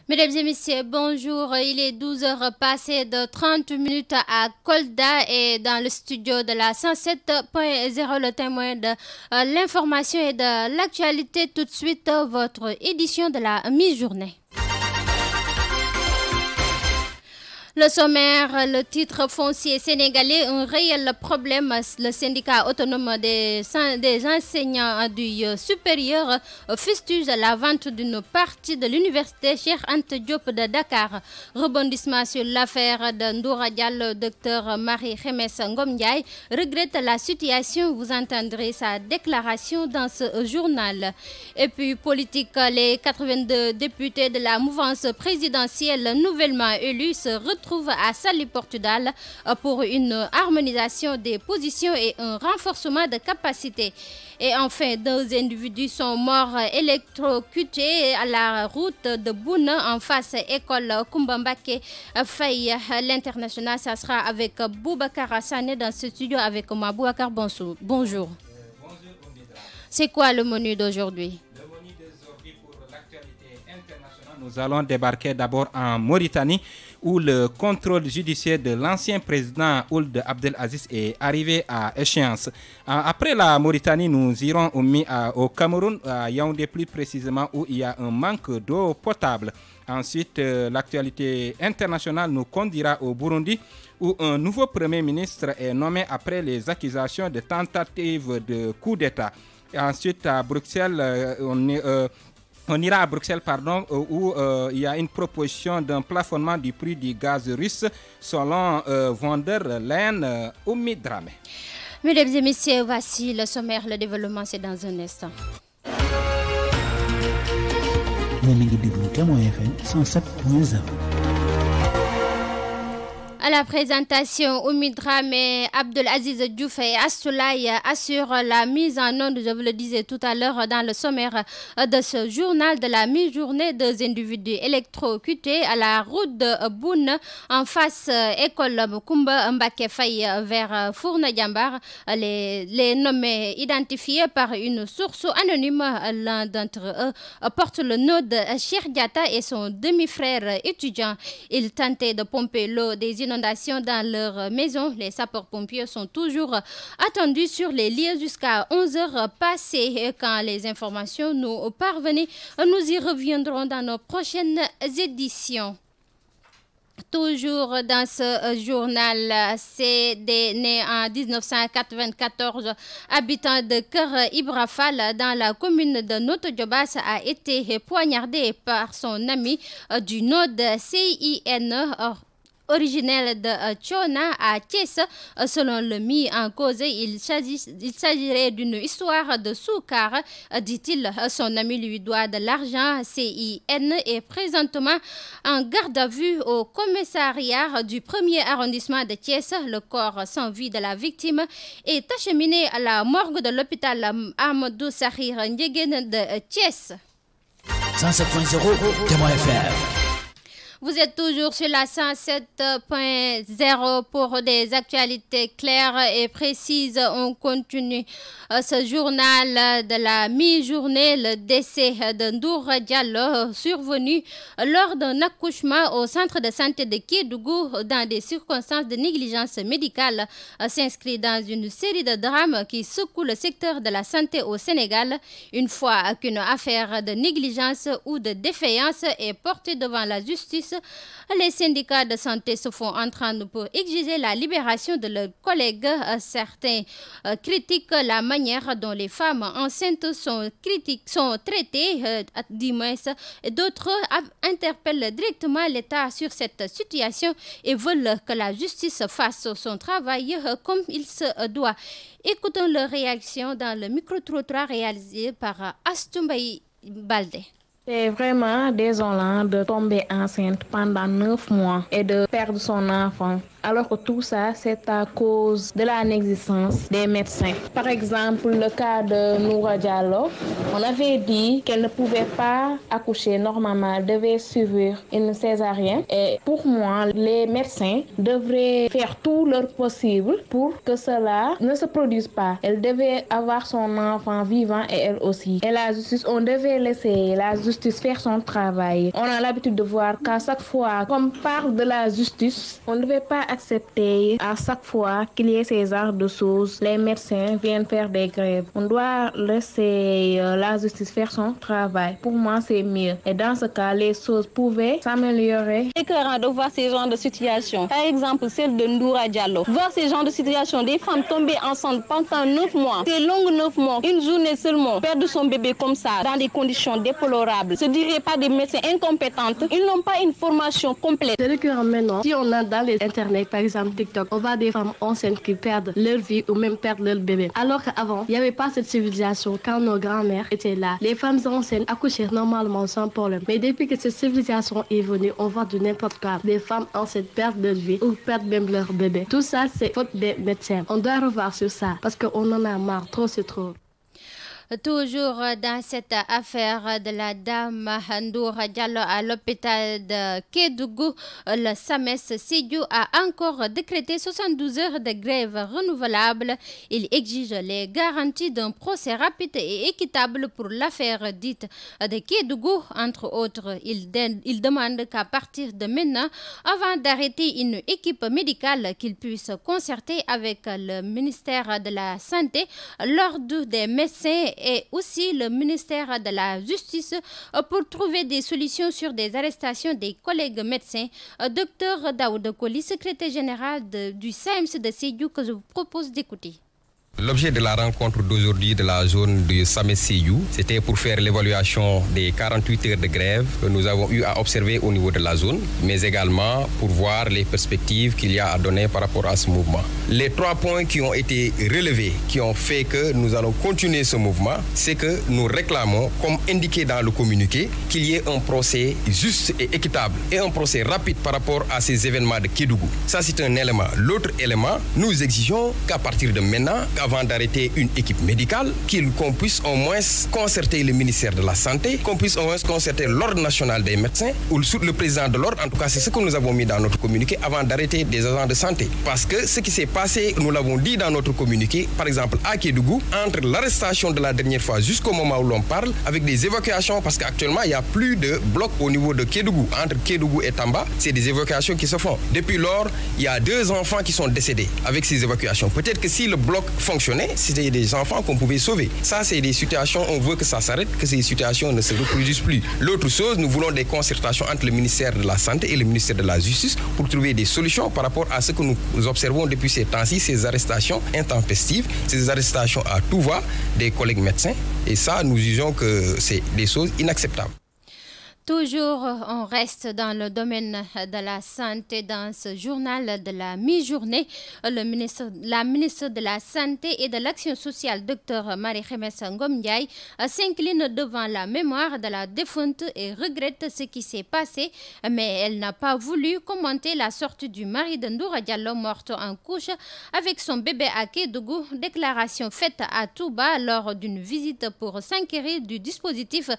Mesdames et messieurs, bonjour. Il est 12 heures passées de 30 minutes à Kolda et dans le studio de la 107.0, le témoin de l'information et de l'actualité. Tout de suite, votre édition de la mi-journée. Le sommaire, le titre foncier sénégalais, un réel problème. Le syndicat autonome des enseignants du supérieur fustige la vente d'une partie de l'université Cheikh Anta Diop de Dakar. Rebondissement sur l'affaire de Ndoura Diallo, docteur Marie-Khemesse Ngom Ndiaye regrette la situation. Vous entendrez sa déclaration dans ce journal. Et puis politique, les 82 députés de la mouvance présidentielle nouvellement élus se retrouvent à Saly Portudal pour une harmonisation des positions et un renforcement de capacité. Et enfin, 2 individus sont morts électrocutés à la route de Boune en face école Kumbambake Faye. L'international, ça sera avec Boubacar Sané dans ce studio avec moi. Boubacar, bonjour. Bonjour. C'est quoi le menu d'aujourd'hui? Le menu d'aujourd'hui pour l'actualité internationale, nous allons débarquer d'abord en Mauritanie, où le contrôle judiciaire de l'ancien président Ould Abdelaziz est arrivé à échéance. Après la Mauritanie, nous irons au Cameroun, à Yaoundé plus précisément, où il y a un manque d'eau potable. Ensuite, l'actualité internationale nous conduira au Burundi, où un nouveau premier ministre est nommé après les accusations de tentative de coup d'État. Et ensuite, à Bruxelles, on ira à Bruxelles, où il y a une proposition d'un plafonnement du prix du gaz russe selon vendeur Len Oumi Dramé. Mesdames et messieurs, voici le sommaire. Le développement, c'est dans un instant. À la présentation, Oumi Dramé, Abdelaziz Diouf et Assoulaye assurent la mise en onde, je vous le disais tout à l'heure dans le sommaire de ce journal de la mi-journée, 2 individus électrocutés à la route de Boune en face école Koumba Mbake Faye vers Fourna Djambar. Les nommés identifiés par une source anonyme, l'un d'entre eux porte le nom de Cheikh Diatta et son demi-frère étudiant. Ils tentaient de pomper l'eau des inondations dans leur maison. Les sapeurs-pompiers sont toujours attendus sur les lieux jusqu'à 11 heures passées. Quand les informations nous parviennent, nous y reviendrons dans nos prochaines éditions. Toujours dans ce journal, CD né en 1994, habitant de Kër Ibra Fall dans la commune de Notto Diobass, a été poignardé par son ami du nom de CIN. Originel de Tchona à Thiès. Selon le mis en cause, il s'agirait d'une histoire de soukar, dit-il. Son ami lui doit de l'argent. CIN est présentement en garde à vue au commissariat du 1er arrondissement de Thiès. Le corps sans vie de la victime est acheminé à la morgue de l'hôpital Amadou Sahir Ndiéguène de Thiès. 107.0 Témoin FM. Vous êtes toujours sur la 107.0 pour des actualités claires et précises. On continue ce journal de la mi-journée. Le décès de Ndoura Diallo survenu lors d'un accouchement au centre de santé de Kédougou dans des circonstances de négligence médicale s'inscrit dans une série de drames qui secouent le secteur de la santé au Sénégal. Une fois qu'une affaire de négligence ou de défaillance est portée devant la justice, les syndicats de santé se font entendre pour exiger la libération de leurs collègues. Certains critiquent la manière dont les femmes enceintes sont traitées, d'autres interpellent directement l'État sur cette situation et veulent que la justice fasse son travail comme il se doit. Écoutons leurs réactions dans le micro-trottoir réalisé par Astumbaï Baldé. C'est vraiment désolant de tomber enceinte pendant 9 mois et de perdre son enfant alors que tout ça, c'est à cause de la négligence des médecins. Par exemple, le cas de Noura Diallo, on avait dit qu'elle ne pouvait pas accoucher normalement, elle devait suivre une césarienne. Et pour moi, les médecins devraient faire tout leur possible pour que cela ne se produise pas. Elle devait avoir son enfant vivant et elle aussi. Et la justice, on devait laisser la justice faire son travail. On a l'habitude de voir qu'à chaque fois qu'on parle de la justice, on ne devait pas accepter à chaque fois qu'il y ait ces genres de choses. Les médecins viennent faire des grèves. On doit laisser la justice faire son travail. Pour moi, c'est mieux. Et dans ce cas, les choses pouvaient s'améliorer. C'est écœurant de voir ces genres de situations. Par exemple, celle de Noura Diallo. Voir ces genres de situations, des femmes tombées enceintes pendant 9 mois, ces longues 9 mois, une journée seulement, perdre son bébé comme ça, dans des conditions déplorables. Ce ne diraient pas des médecins incompétentes. Ils n'ont pas une formation complète. C'est récurrent maintenant. Si on a dans les internets, par exemple TikTok, on voit des femmes enceintes qui perdent leur vie ou même perdent leur bébé. Alors qu'avant, il n'y avait pas cette civilisation quand nos grands-mères étaient là. Les femmes enceintes accouchaient normalement sans problème. Mais depuis que cette civilisation est venue, on voit de n'importe quoi. Des femmes enceintes perdent leur vie ou perdent même leur bébé. Tout ça, c'est faute des médecins. On doit revoir sur ça parce qu'on en a marre. Trop, c'est trop. Toujours dans cette affaire de la dame Ndoura Diallo à l'hôpital de Kédougou, le SAMES Sédhiou a encore décrété 72 heures de grève renouvelable. Il exige les garanties d'un procès rapide et équitable pour l'affaire dite de Kédougou. Entre autres, il demande qu'à partir de maintenant, avant d'arrêter une équipe médicale, qu'il puisse concerter avec le ministère de la Santé, l'ordre des médecins et aussi le ministère de la Justice pour trouver des solutions sur des arrestations des collègues médecins. Docteur Daouda Koli, secrétaire général du SAMES de Sédhiou, que je vous propose d'écouter. L'objet de la rencontre d'aujourd'hui de la zone de Samé-Sédhiou, c'était pour faire l'évaluation des 48 heures de grève que nous avons eu à observer au niveau de la zone, mais également pour voir les perspectives qu'il y a à donner par rapport à ce mouvement. Les 3 points qui ont été relevés, qui ont fait que nous allons continuer ce mouvement, c'est que nous réclamons, comme indiqué dans le communiqué, qu'il y ait un procès juste et équitable et un procès rapide par rapport à ces événements de Kédougou. Ça, c'est un élément. L'autre élément, nous exigeons qu'à partir de maintenant, avant d'arrêter une équipe médicale, qu'on puisse au moins concerter le ministère de la Santé, qu'on puisse au moins concerter l'Ordre national des médecins ou le président de l'Ordre. En tout cas, c'est ce que nous avons mis dans notre communiqué avant d'arrêter des agents de santé. Parce que ce qui s'est passé, nous l'avons dit dans notre communiqué, par exemple à Kédougou, entre l'arrestation de la dernière fois jusqu'au moment où l'on parle, avec des évacuations, parce qu'actuellement, il n'y a plus de blocs au niveau de Kédougou. Entre Kédougou et Tamba, c'est des évacuations qui se font. Depuis lors, il y a 2 enfants qui sont décédés avec ces évacuations. Peut-être que si le bloc fonctionnait, c'était des enfants qu'on pouvait sauver. Ça, c'est des situations, on veut que ça s'arrête, que ces situations ne se reproduisent plus. L'autre chose, nous voulons des concertations entre le ministère de la Santé et le ministère de la Justice pour trouver des solutions par rapport à ce que nous observons depuis ces temps-ci, ces arrestations intempestives, ces arrestations à tout va des collègues médecins. Et ça, nous jugeons que c'est des choses inacceptables. Toujours, on reste dans le domaine de la santé. Dans ce journal de la mi-journée, la ministre de la Santé et de l'Action sociale, Dr Marie-Khemesse Ngom Ndiaye, s'incline devant la mémoire de la défunte et regrette ce qui s'est passé, mais elle n'a pas voulu commenter la sortie du mari de Ndoura Diallo, morte en couche avec son bébé à Kédougou. Déclaration faite à Touba lors d'une visite pour s'enquérir du dispositif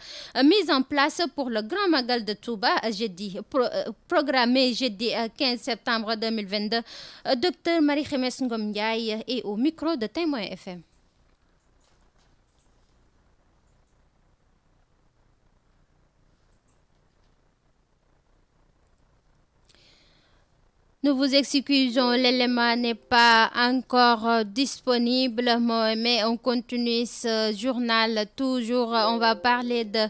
mis en place pour le Grand Magal de Touba, programmé jeudi 15 septembre 2022. Docteur Marie-Khemesse Ngom Ndiaye est au micro de Témoin FM. Nous vous excusons, l'élément n'est pas encore disponible, mais on continue ce journal. Toujours, on va parler de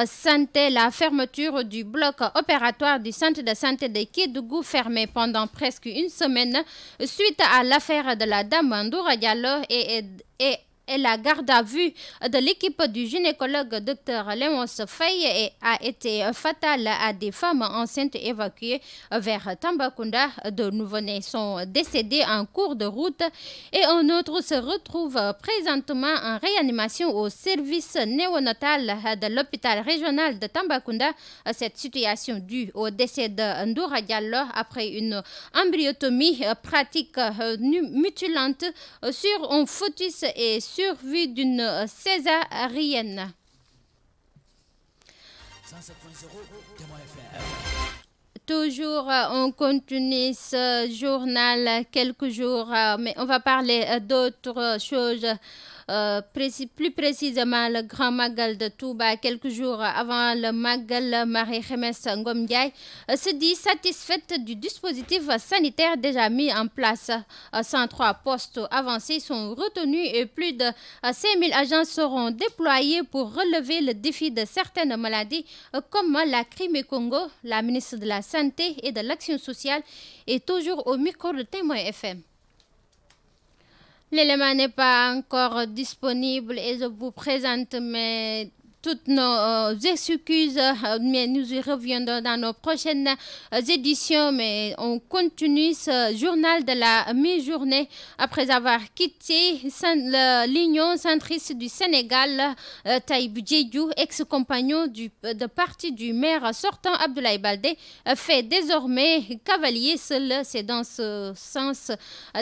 santé. La fermeture du bloc opératoire du centre de santé de Kédougou, fermé pendant presque une semaine suite à l'affaire de la dame Ndoura Diallo, et et la garde à vue de l'équipe du gynécologue Dr Léonce Faye a été fatale à des femmes enceintes évacuées vers Tambacounda. De nouveau-nés sont décédés en cours de route et un autre se retrouve présentement en réanimation au service néonatal de l'hôpital régional de Tambacounda. Cette situation due au décès de Ndoura Diallo après une embryotomie pratique mutilante sur un fœtus et survie d'une césarienne. Toujours, on continue ce journal quelques jours, mais on va parler d'autres choses. Plus précisément le Grand Magal de Touba, quelques jours avant le Magal, Marie-Khémesse Ngom Ndiaye se dit satisfaite du dispositif sanitaire déjà mis en place. 103 postes avancés sont retenus et plus de 5000 agents seront déployés pour relever le défi de certaines maladies comme la Crimée-Congo. La ministre de la Santé et de l'Action sociale est toujours au micro de Témoin FM. L'élément n'est pas encore disponible et je vous présente toutes nos excuses, mais nous y reviendrons dans nos prochaines éditions. Mais on continue ce journal de la mi-journée après avoir quitté l'Union centriste du Sénégal. Taïb Diédhiou, ex-compagnon de parti du maire sortant Abdoulaye Baldé, fait désormais cavalier seul. C'est dans ce sens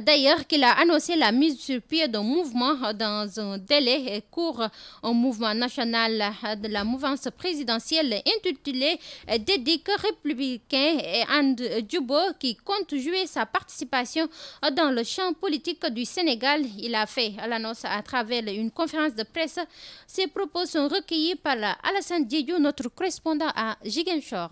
d'ailleurs qu'il a annoncé la mise sur pied d'un mouvement dans un délai court, un mouvement national de la mouvance présidentielle intitulée Dédic républicain et And Djubo qui compte jouer sa participation dans le champ politique du Sénégal. Il a fait l'annonce à travers une conférence de presse. Ses propos sont recueillis par Alassane Diédhiou, notre correspondant à Ziguinchor.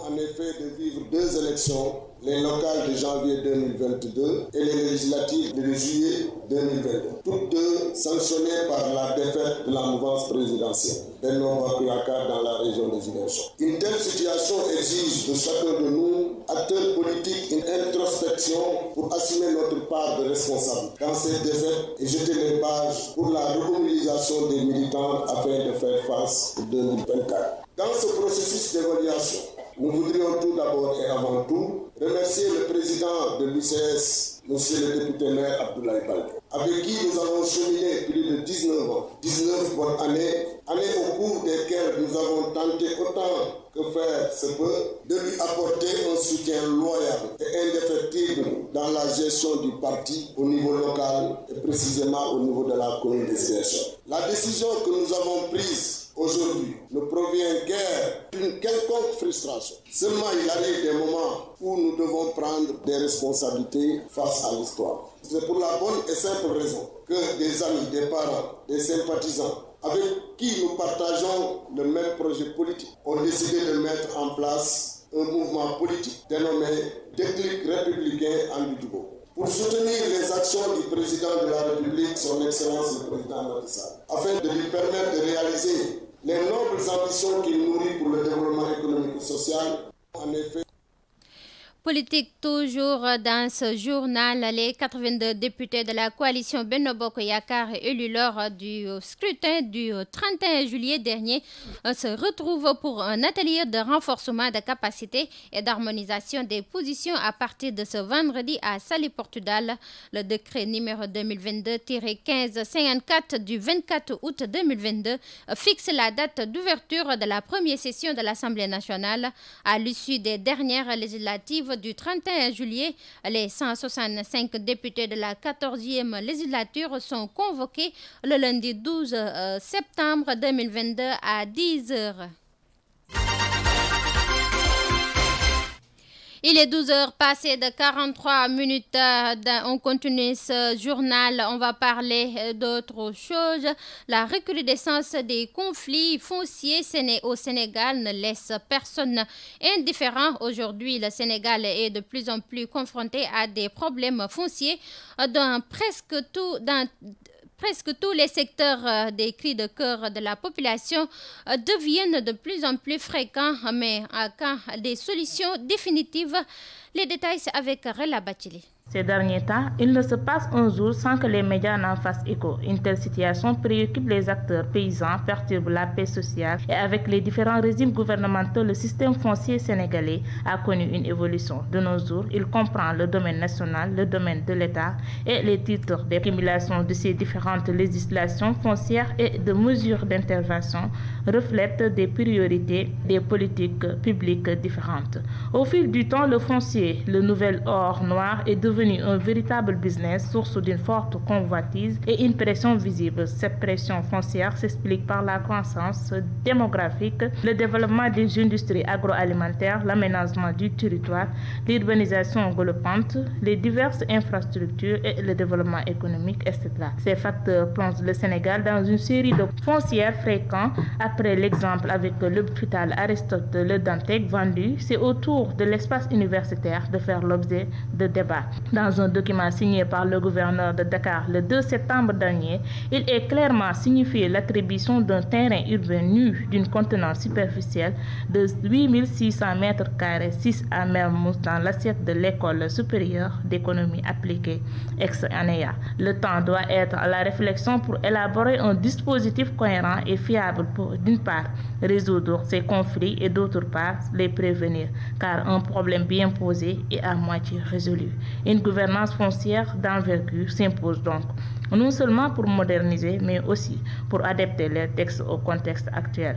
En effet, de vivre deux élections, les locales de janvier 2022 et les législatives de juillet 2022, toutes deux sanctionnées par la défaite de la mouvance présidentielle Benno Bokk Yakaar dans la région de Ziguinchor. Une telle situation exige de chacun de nous, acteurs politiques, une introspection pour assumer notre part de responsabilité dans cette défaite et jeter les bases pour la remobilisation des militants afin de faire face au 2024. Dans ce processus d'évaluation, nous voudrions tout d'abord et avant tout remercier le président de l'UCS, M. le député maire Abdoulaye Baldé, avec qui nous avons cheminé plus de 19 ans, 19 bonnes années au cours desquelles nous avons tenté autant que faire se peut de lui apporter un soutien loyal et indéfectible dans la gestion du parti au niveau local et précisément au niveau de la commune de Ziguinchor. La décision que nous avons prise aujourd'hui ne provient guère d'une quelconque frustration. Seulement, il arrive des moments où nous devons prendre des responsabilités face à l'histoire. C'est pour la bonne et simple raison que des amis, des parents, des sympathisants avec qui nous partageons le même projet politique ont décidé de mettre en place un mouvement politique dénommé Déclic républicain And Djubo, pour soutenir les actions du président de la République, son Excellence le président Macky Sall, afin de lui permettre de réaliser les nobles ambitions qu'il nourrit pour le développement économique et social. En effet, Politique toujours dans ce journal, les 82 députés de la coalition Benno Bokk Yakaar élus lors du scrutin du 31 juillet dernier se retrouvent pour un atelier de renforcement de capacité et d'harmonisation des positions à partir de ce vendredi à Saly Portudal. Le décret numéro 2022-1554 du 24 août 2022 fixe la date d'ouverture de la première session de l'Assemblée nationale. À l'issue des dernières législatives du 31 juillet, les 165 députés de la 14e législature sont convoqués le lundi 12 septembre 2022 à 10h. Il est 12h passé de 43 minutes. On continue ce journal. On va parler d'autres choses. La recrudescence des conflits fonciers au Sénégal ne laisse personne indifférent. Aujourd'hui, le Sénégal est de plus en plus confronté à des problèmes fonciers dans presque tous les secteurs. Des cris de cœur de la population deviennent de plus en plus fréquents, mais quand des solutions définitives, les détails avec Rella Bachili. Ces derniers temps, il ne se passe un jour sans que les médias n'en fassent écho. Une telle situation préoccupe les acteurs paysans, perturbe la paix sociale et avec les différents régimes gouvernementaux, le système foncier sénégalais a connu une évolution. De nos jours, il comprend le domaine national, le domaine de l'État et les titres d'accumulation de ces différentes législations foncières et de mesures d'intervention reflètent des priorités des politiques publiques différentes. Au fil du temps, le foncier, le nouvel or noir, est devenu un véritable business, source d'une forte convoitise et une pression visible. Cette pression foncière s'explique par la croissance démographique, le développement des industries agroalimentaires, l'aménagement du territoire, l'urbanisation galopante, les diverses infrastructures et le développement économique, etc. Ces facteurs plongent le Sénégal dans une série de foncières fréquents. Après l'exemple avec l'hôpital Aristote Le Dantec vendu, c'est au tour de l'espace universitaire de faire l'objet de débats. Dans un document signé par le gouverneur de Dakar le 2 septembre dernier, il est clairement signifié l'attribution d'un terrain urbain nu d'une contenance superficielle de 8600 m², 6 à Mermoz, dans l'assiette de l'école supérieure d'économie appliquée, ex-ANEA. Le temps doit être à la réflexion pour élaborer un dispositif cohérent et fiable pour, d'une part, résoudre ces conflits et d'autre part, les prévenir, car un problème bien posé est à moitié résolu. Une gouvernance foncière d'envergure s'impose donc, non seulement pour moderniser, mais aussi pour adapter les textes au contexte actuel.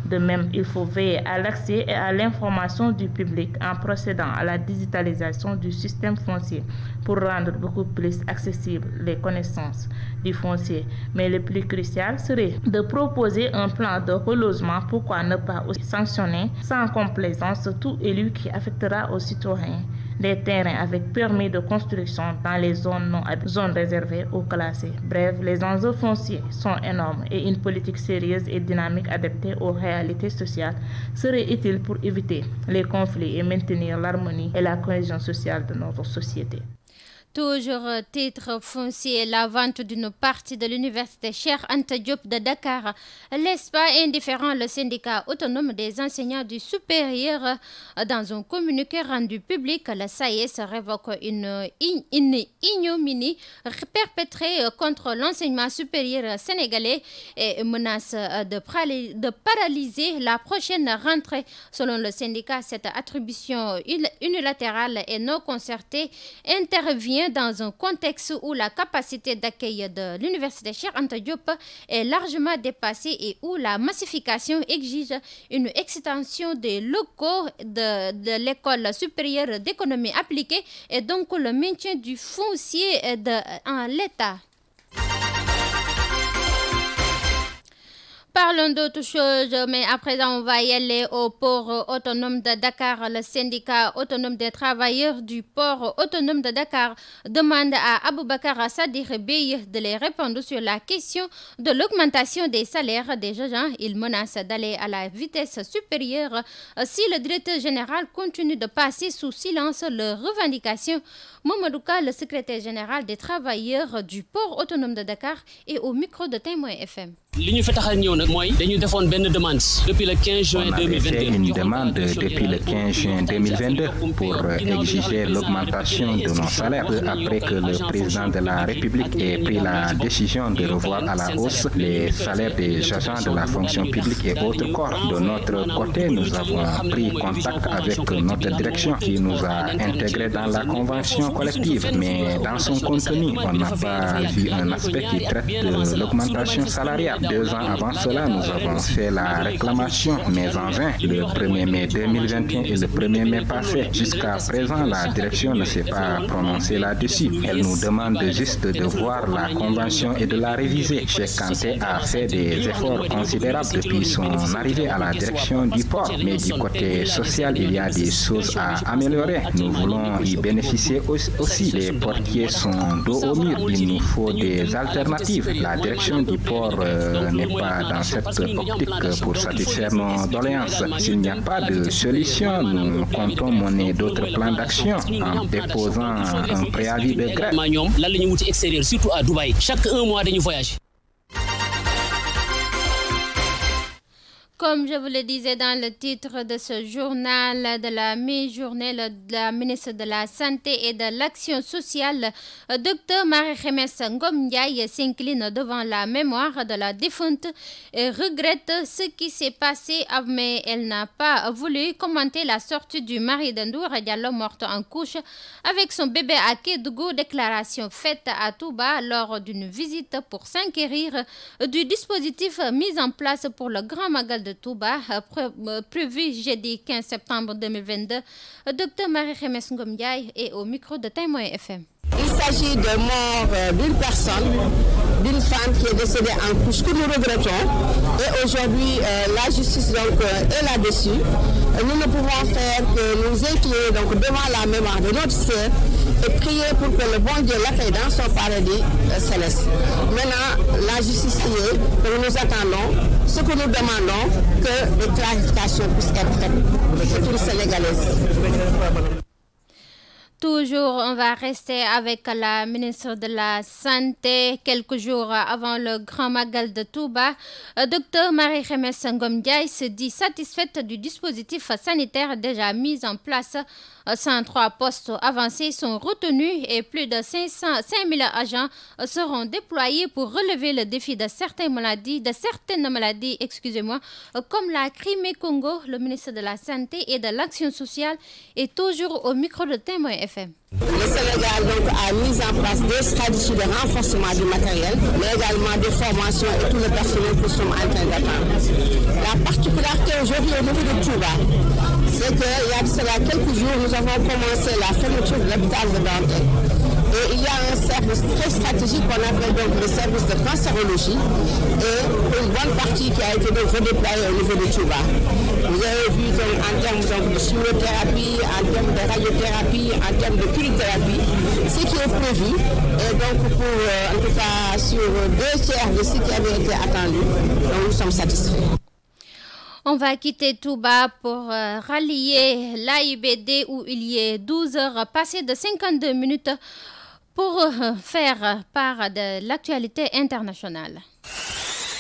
De même, il faut veiller à l'accès et à l'information du public en procédant à la digitalisation du système foncier pour rendre beaucoup plus accessibles les connaissances du foncier. Mais le plus crucial serait de proposer un plan de relogement. Pourquoi ne pas aussi sanctionner sans complaisance tout élu qui affectera aux citoyens des terrains avec permis de construction dans les zones réservées ou classées. Bref, les enjeux fonciers sont énormes et une politique sérieuse et dynamique adaptée aux réalités sociales serait utile pour éviter les conflits et maintenir l'harmonie et la cohésion sociale de notre société. Toujours titre foncier, la vente d'une partie de l'université Cheikh Anta Diop de Dakar laisse pas indifférent le syndicat autonome des enseignants du supérieur. Dans un communiqué rendu public, le SAES révoque une ignominie perpétrée contre l'enseignement supérieur sénégalais et menace de paralyser la prochaine rentrée. Selon le syndicat, cette attribution unilatérale et non concertée intervient dans un contexte où la capacité d'accueil de l'université Cheikh Anta Diop est largement dépassée et où la massification exige une extension des locaux de l'école supérieure d'économie appliquée et donc le maintien du foncier en l'état. Parlons d'autre chose, mais à présent, on va y aller au port autonome de Dakar. Le syndicat autonome des travailleurs du port autonome de Dakar demande à Aboubakar Sadikh Beye de les répondre sur la question de l'augmentation des salaires des agents. Il menace d'aller à la vitesse supérieure si le directeur général continue de passer sous silence leurs revendications. Mamadouka, le secrétaire général des travailleurs du port autonome de Dakar, est au micro de Témoin FM. Depuis le 15 juin 2022. On avait fait une demande depuis le 15 juin 2022 pour exiger l'augmentation de nos salaires. Après que le président de la République ait pris la décision de revoir à la hausse les salaires des agents de la fonction publique et autres corps. De notre côté, nous avons pris contact avec notre direction qui nous a intégrés dans la convention collective. Mais dans son contenu, on n'a pas vu un aspect qui traite de l'augmentation salariale. 2 ans avant cela, nous avons fait la réclamation, mais en vain, le 1er mai 2021 et le 1er mai passé. Jusqu'à présent, la direction ne s'est pas prononcée là-dessus. Elle nous demande juste de voir la convention et de la réviser. Cheikh Kanté a fait des efforts considérables depuis son arrivée à la direction du port. Mais du côté social, il y a des choses à améliorer. Nous voulons y bénéficier aussi. Les portiers sont dos au mur. Il nous faut des alternatives. La direction du port n'est pas dans cette optique pour satisfaire nos doléances. S'il n'y a pas de solution, nous comptons mener d'autres plans d'action en déposant un préavis de grève. Surtout à Dubaï. Chaque 1 mois, nous voyageons. Comme je vous le disais dans le titre de ce journal de la mi-journée, la ministre de la Santé et de l'Action sociale, Dr Marie-Khemesse Ngom Ndiaye, s'incline devant la mémoire de la défunte et regrette ce qui s'est passé, mais elle n'a pas voulu commenter la sortie du mari de Ndoura Diallo, morte en couche avec son bébé à Kédougou. Déclaration faite à Touba lors d'une visite pour s'enquérir du dispositif mis en place pour le Grand Magal de Touba, prévu jeudi 15 septembre 2022. Dr Marie-Khemesse Ngom Ndiaye est au micro de Témoin FM. Il s'agit de mort d'une personne, d'une femme qui est décédée en couche, que nous regrettons. Et aujourd'hui, la justice donc, est là-dessus. Nous ne pouvons faire que nous incliner donc, devant la mémoire de notre sœur et prier pour que le bon Dieu l'accueille dans son paradis céleste. Maintenant, la justice y est, que nous attendons. Ce que nous demandons, que des clarifications puissent être faites. C'est une Sénégalaise. Toujours, on va rester avec la ministre de la Santé. Quelques jours avant le Grand Magal de Touba, Dr Marie-Khemesse Ngom Ndiaye se dit satisfaite du dispositif sanitaire déjà mis en place. 103 postes avancés sont retenus et plus de 5000 agents seront déployés pour relever le défi de certaines maladies, comme la Crimée-Congo. Le ministre de la Santé et de l'Action sociale est toujours au micro de Témoin FM. Le Sénégal donc, a mis en place des stratégies de renforcement du matériel, mais également des formations et tout le personnel que nous sommes en train d'attendre. La particularité aujourd'hui au niveau de Touba, c'est qu'il y a de cela quelques jours, nous avons commencé la fermeture de l'hôpital de Dantec. Et il y a un service très stratégique qu'on appelle donc le service de cancérologie et une bonne partie qui a été donc redéployée au niveau de Touba. Vous avez vu donc, en termes donc, de chimiothérapie, en termes de radiothérapie, en termes de cryothérapie, ce qui est prévu. Et donc pour, en tout cas, sur 2/3 de ce qui avait été attendu, donc nous sommes satisfaits. On va quitter Touba pour rallier l'AIBD où il y est 12 heures passées de 52 minutes pour faire part de l'actualité internationale.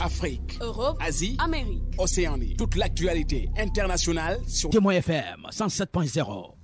Afrique, Europe, Asie, Amérique, Océanie. Toute l'actualité internationale sur Témoin FM 107.0.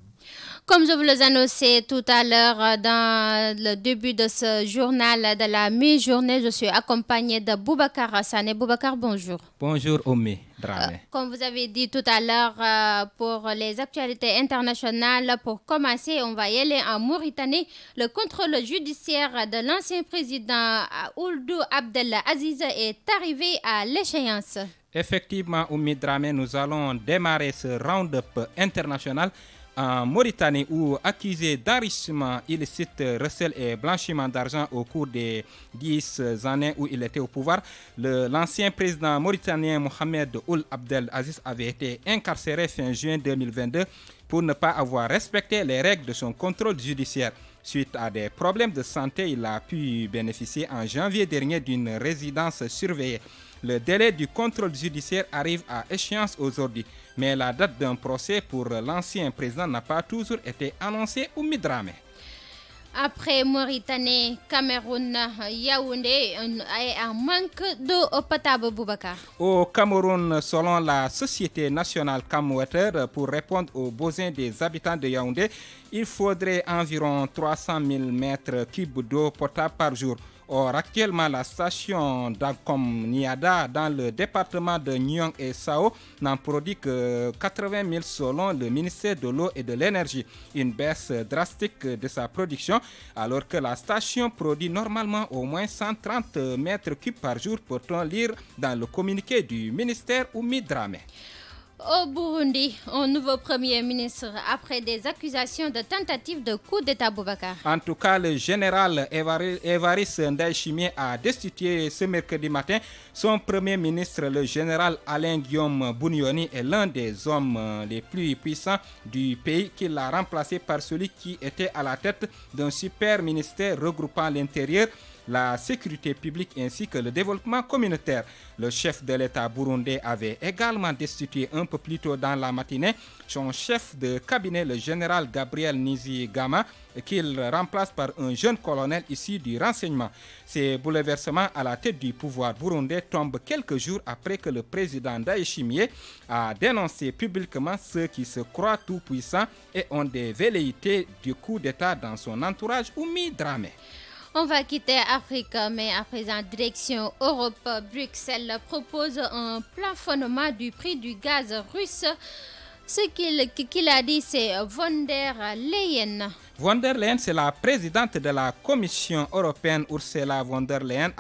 Comme je vous l'ai annoncé tout à l'heure dans le début de ce journal de la mi-journée, je suis accompagnée de Boubacar Hassané. Boubacar, bonjour. Bonjour, Omi Dramé. Comme vous avez dit tout à l'heure, pour les actualités internationales, pour commencer, on va y aller en Mauritanie. Le contrôle judiciaire de l'ancien président Ould Abdel Aziz est arrivé à l'échéance. Effectivement, Omi Dramé, nous allons démarrer ce round-up international en Mauritanie où, accusé d'enrichissement illicite, recel et blanchiment d'argent au cours des 10 années où il était au pouvoir, l'ancien président mauritanien Mohamed Ould Abdel Aziz avait été incarcéré fin juin 2022 pour ne pas avoir respecté les règles de son contrôle judiciaire. Suite à des problèmes de santé, il a pu bénéficier en janvier dernier d'une résidence surveillée. Le délai du contrôle judiciaire arrive à échéance aujourd'hui, mais la date d'un procès pour l'ancien président n'a pas toujours été annoncée au Dramé. Après Mauritanie, Cameroun, Yaoundé est en manque d'eau potable, Boubacar. Au Cameroun, selon la Société nationale Camwater, pour répondre aux besoins des habitants de Yaoundé, il faudrait environ 300 000 mètres cubes d'eau potable par jour. Or, actuellement, la station d'Akom Niada dans le département de Nyong et Sao n'en produit que 80 000 selon le ministère de l'eau et de l'énergie. Une baisse drastique de sa production alors que la station produit normalement au moins 130 mètres cubes par jour, peut-on lire dans le communiqué du ministère Oumi Dramé. Au Burundi, un nouveau premier ministre après des accusations de tentative de coup d'État, Boubacar. En tout cas, le général Évariste Ndayishimiye a destitué ce mercredi matin son premier ministre, le général Alain Guillaume Bunyoni, est l'un des hommes les plus puissants du pays, qui l'a remplacé par celui qui était à la tête d'un super ministère regroupant l'intérieur, la sécurité publique ainsi que le développement communautaire. Le chef de l'État burundais avait également destitué un peu plus tôt dans la matinée son chef de cabinet, le général Gabriel Nizigama, qu'il remplace par un jeune colonel issu du renseignement. Ces bouleversements à la tête du pouvoir burundais tombent quelques jours après que le président Ndayishimiye a dénoncé publiquement ceux qui se croient tout-puissants et ont des velléités du coup d'État dans son entourage. Oumi Dramé. On va quitter Afrique, mais à présent, direction Europe. Bruxelles propose un plafonnement du prix du gaz russe. Ce qu'il a dit, c'est von der Leyen. Von der Leyen, c'est la présidente de la Commission européenne, Ursula von der Leyen,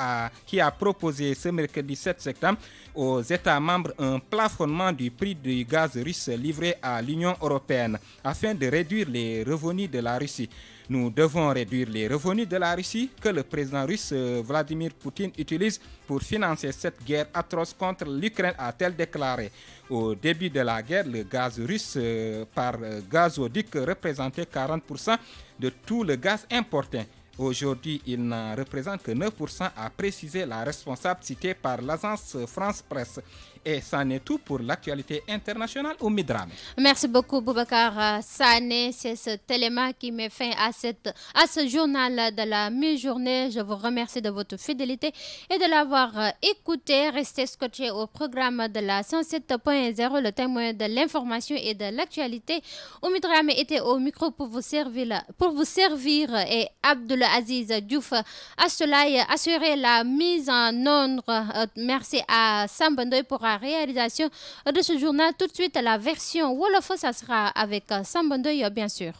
qui a proposé ce mercredi 7 septembre aux États membres un plafonnement du prix du gaz russe livré à l'Union européenne afin de réduire les revenus de la Russie. Nous devons réduire les revenus de la Russie que le président russe Vladimir Poutine utilise pour financer cette guerre atroce contre l'Ukraine, a-t-elle déclaré. Au début de la guerre, le gaz russe par gazoduc représentait 40% de tout le gaz importé. Aujourd'hui, il n'en représente que 9%, a précisé la responsable citée par l'agence France Presse. Et c'en est tout pour l'actualité internationale au Midrame. Merci beaucoup, Boubacar Sané. C'est cet élément qui met fin à ce journal de la mi-journée. Je vous remercie de votre fidélité et de l'avoir écouté. Restez scotchés au programme de la 107.0, le témoin de l'information et de l'actualité. Au Midrame était au micro pour vous servir et Abdul Aziz Diouf assurer la mise en ordre. Merci à Sambandoy pour la réalisation de ce journal. Tout de suite, la version Wolof, ça sera avec Sambandoy, bien sûr.